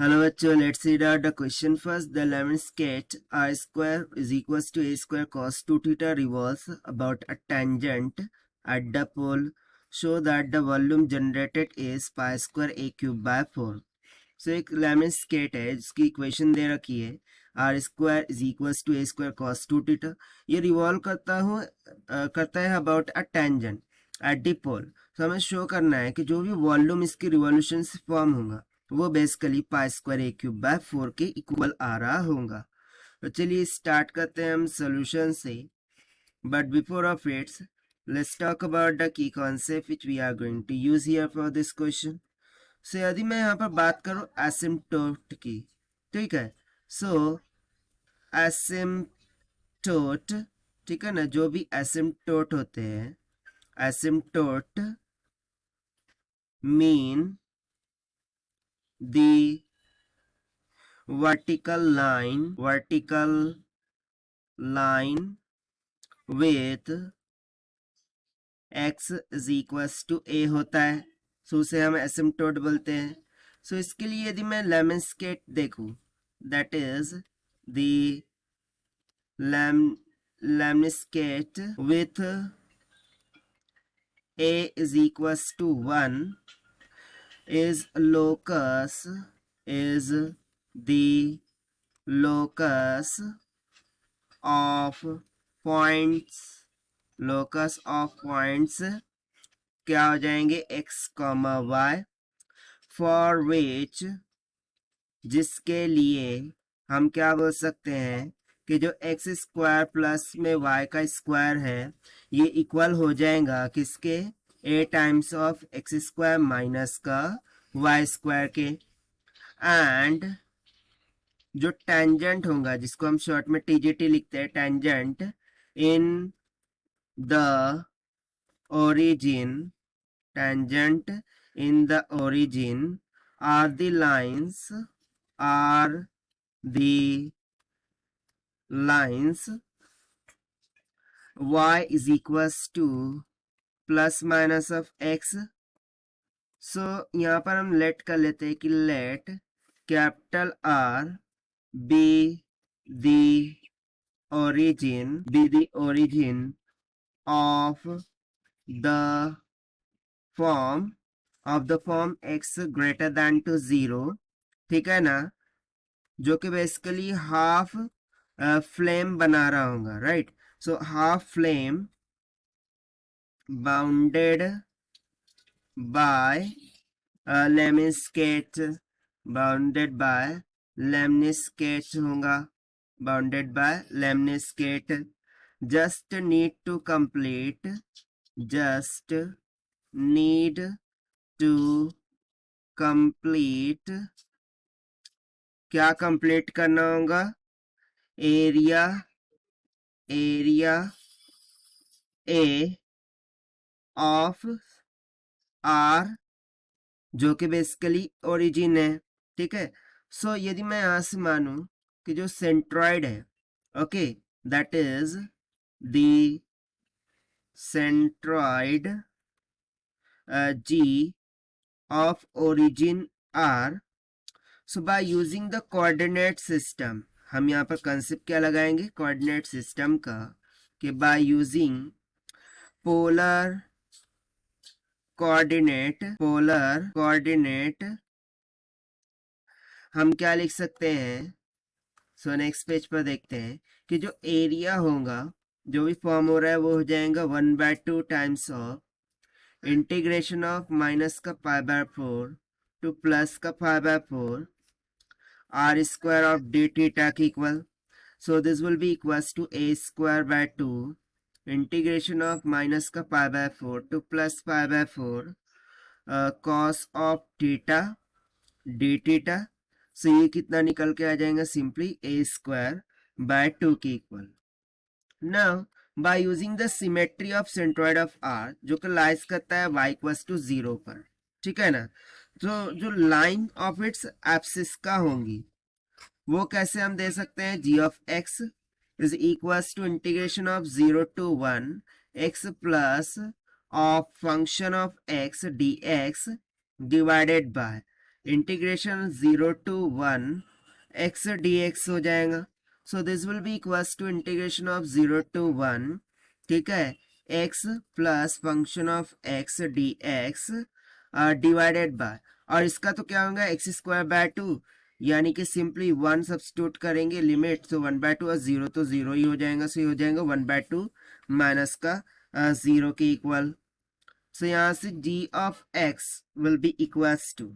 Hello bachcho, let's read out the question first. The lemon sketch r square is equals to a square cos 2 theta revolves about a tangent at the pole. Show that the volume generated is pi square a cube by 4. So एक lemniscate है जिसकी equation दे रखी है R square is equals to a square cos 2 theta. ये revolve करता है about a tangent at the pole. तो हमें शो करना है कि जो भी वॉल्यूम इसके रिवॉल्यूशन से फॉर्म होगा वो basically pi square A cube by 4 के इक्वल आ रहा होगा. तो चलिए स्टार्ट करते हैं हम सोल्यूशन से. But before of its let's talk about the key concept which we are going to use here for this question. So यदि मैं यहाँ पर बात करूँ एसिम्प्टोट की, ठीक है. सो एसिम्प्टोट, ठीक है ना, जो भी एसिम्प्टोट होते हैं, asymptote mean the vertical line with x is equals to a होता है. सो उसे हम एसिम्प्टोट बोलते हैं. सो इसके लिए यदि मैं लेमन स्केट देखूं, that is the lemniscate with a is equals to 1 is the locus of points क्या हो जाएंगे x, y, for which, जिसके लिए हम क्या बोल सकते हैं कि जो एक्स स्क्वायर प्लस में y का स्क्वायर है ये इक्वल हो जाएगा किसके, a times of x square minus का y स्क्वायर के. एंड जो टेंजेंट होगा जिसको हम शॉर्ट में टीजीटी लिखते हैं, tangent in the origin, tangent in the origin are the lines y is equals to plus minus of x. So यहाँ पर हम लेट कर लेते हैं कि let capital R be the origin of the form x greater than to 0, ठीक है ना, जो कि बेसिकली हाफ फ्लेम बना रहा होगा, right. So half flame bounded by lemon sketch, bounded by lemniscate होगा, bounded by lemniscate. just need to complete क्या कंप्लीट करना होगा, एरिया ए ऑफ आर जो कि बेसिकली ओरिजिन है, ठीक है. सो यदि मैं यहां से मानूं कि जो सेंट्रॉइड है, okay, that is the centroid G of origin R. So by using the coordinate system, हम यहाँ पर कंसेप्ट क्या लगाएंगे कोऑर्डिनेट सिस्टम का, कि बाय यूजिंग पोलर कोऑर्डिनेट हम क्या लिख सकते हैं. सो नेक्स्ट पेज पर देखते हैं कि जो एरिया होगा जो भी फॉर्म हो रहा है वो हो जाएगा 1/2 times of integration of minus का π/4 टू प्लस का π/4 R square of D theta की equal. So this will be equals to a square by 2 integration of minus का π/4 to plus π/4 cos of theta D theta. So ये कितना निकल के आ जाएगा, सिंपली a स्क्वायर बाय 2 के equal. Now bye using the symmetry of centroid of r जो कि लाइज करता है y इक्वल्स टू 0 पर, ठीक है ना. तो जो लाइन ऑफ इट्स एब्सिस का होंगी वो कैसे हम दे सकते हैं, g of x is equals to integration of 0 to 1 x plus of function of x dx divided by integration 0 to 1 x dx हो जाएगा. So this will be equals to integration of 0 to 1, ठीक है, x plus function of x dx divided by, और इसका तो क्या होगा x square by 2, यानी कि सिंपली 1 सब्स्टिट्यूट करेंगे लिमिट, तो 1/2 और 0 तो 0 ही हो जाएगा. सो ये हो जाएगा 1/2 माइनस का 0 के इक्वल. सो यहाँ से g of x will be equals to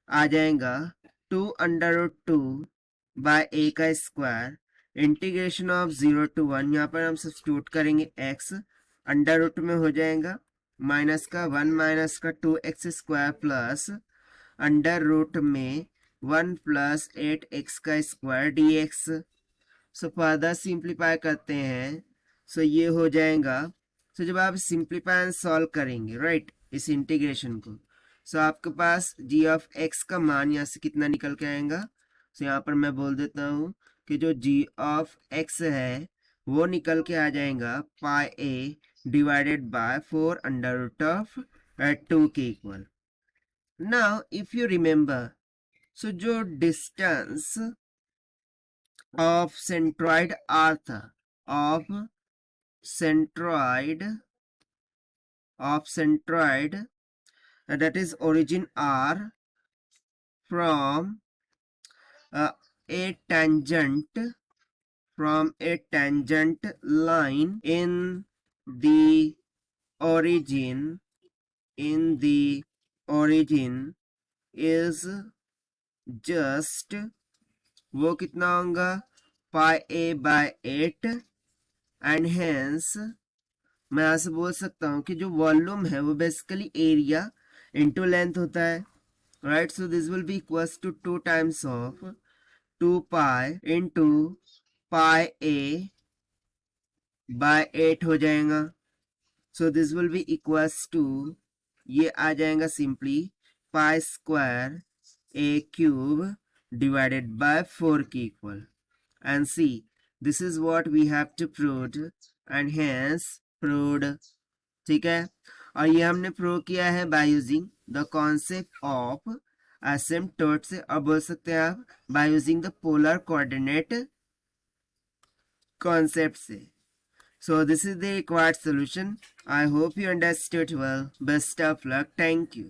आ जाएगा 2√2 बाय a का स्क्वायर इंटीग्रेशन ऑफ 0 to 1, यहाँ पर हम सब्स्टिट्यूट करेंगे x, अंडर रूट में हो जाएगा माइनस का 1 माइनस का 2x square plus under root में 1 प्लस 8x का square dx. So further simplify करते हैं. सो ये हो जाएगा. सो जब आप सिंप्लीफाई एंड सॉल्व करेंगे राइट इस इंटीग्रेशन को, सो आपके पास g ऑफ x का मान यहाँ से कितना निकल के आएगा. सो यहाँ पर मैं बोल देता हूँ कि जो g ऑफ x है वो निकल के आ जाएगा pi a divided by 4 under root of 2 के equal. Now if you remember, so जो डिस्टेंस ऑफ सेंट्रॉइड r था, of centroid that is origin r from a tangent line in the origin is just वो कितना होगा पाई a by 8, and hence मैं यहाँ से बोल सकता हूँ कि जो वॉल्यूम है वो बेसिकली एरिया इनटू लेंथ होता है right. So this will be equals to 2 times of 2 pi into pi a by 8 हो जाएगा. So this will be equals to, ये आ जाएगा simply pi square a cube divided by 4 के equal. And see this is what we have to prove, and hence proved. ठीक है, और ये हमने प्रूव किया है by using the concept of asymptote से, और बोल सकते हैं आप bye using the polar coordinate concept से. So this is the required solution. I hope you understood well. Best of luck. Thank you.